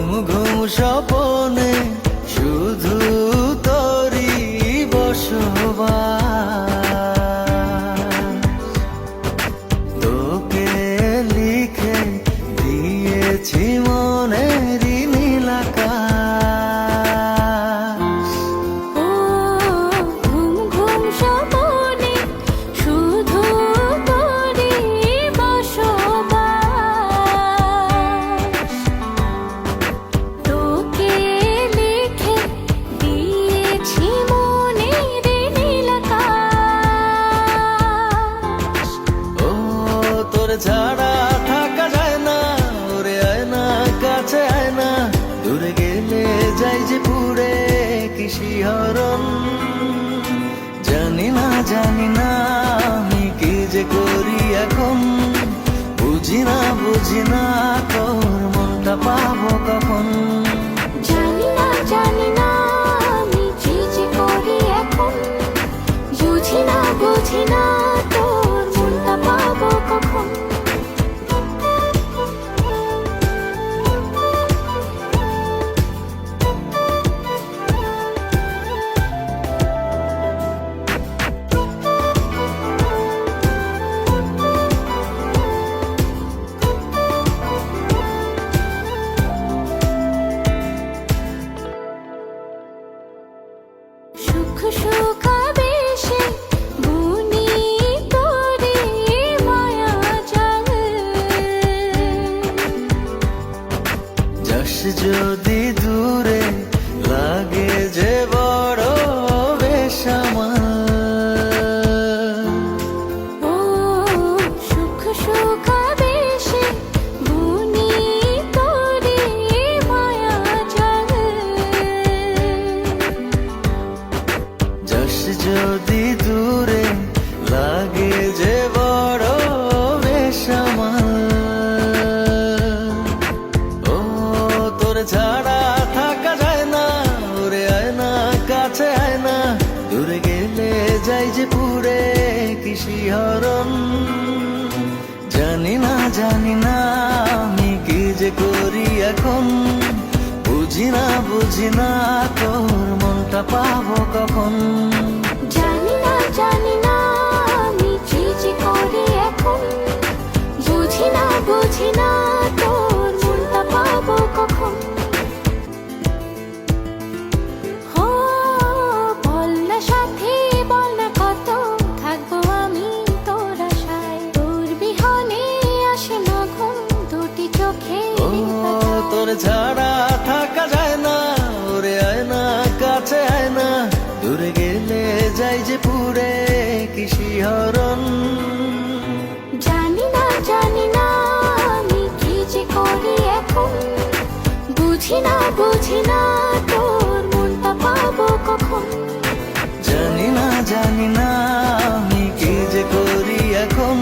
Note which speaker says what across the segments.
Speaker 1: ঘুম স্বপনে শুধু তোরই বসবাস, তোকে লিখে দিয়েছি মনেরই নীল আকাশ।
Speaker 2: ও ঘুম ঘুম স্বপনে শুধু তোরই বসবাস, তোকে লিখে দিয়েছি মনের নীল আকাশ।
Speaker 1: ও তোর ছাড়া থাকা যায় না, ওরে আয় না কাছে আয় না, দূরে গেলে যাই যে পুরে কি শিহরণ। জানি না আমি কি যে করি এখন, বুঝি না তোর মনটা পাবো কখন।
Speaker 2: জানি না আমি কি যে করি এখন, বুঝি না তোর মনটা পাবো কখন। সুখ সুখ আবেশে বুনি তোরে মায়া জাল,
Speaker 1: যাস যদি দূরে লাগে যে বড় বেসামাল।
Speaker 2: ও সুখ সুখ আবেশে বুনি তোরে মায়া জাল,
Speaker 1: যাস যদি দূরে লাগে যে বড় বেসামাল। ও তোর ছাড়া থাকা যায় না, ওরে আয় না কাছে আয় না, দূরে গেলে যাই যে পুরে কি শিহরণ। জানি না আমি কি যে করি এখন, বুঝি না তোর মনটা পাবো কখন।
Speaker 2: জানি না আমি কি যে করি এখন, বুঝি না তোর মনটা পাবো কখন। ও বল না সাথী, বল না কত থাকবো আমি তোর আশায়, তোর বিহনে আসে না ঘুম দুটি চোখে।
Speaker 1: ও তোর ছাড়া থাকা যায় না, ওরে আয় না কাছে আয় না, দূরে গেলে যাই যে পুরে কি শিহরণ।
Speaker 2: জানি না আমি কি যে করি এখন, বুঝি না তোর মনটা পাবো কখন।
Speaker 1: জানি না আমি কি যে করি এখন,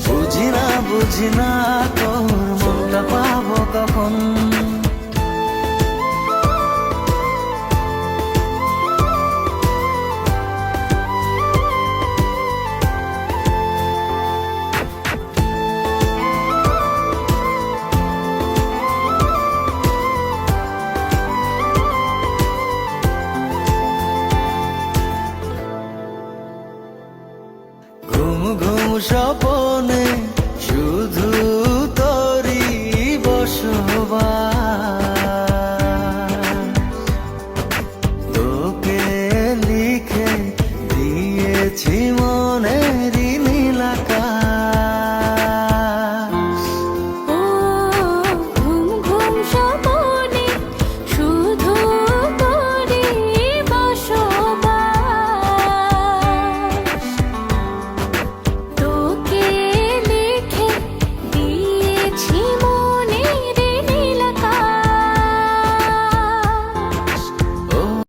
Speaker 1: বুঝি না তোর মনটা পাবো কখন। ঘুম স্বপনে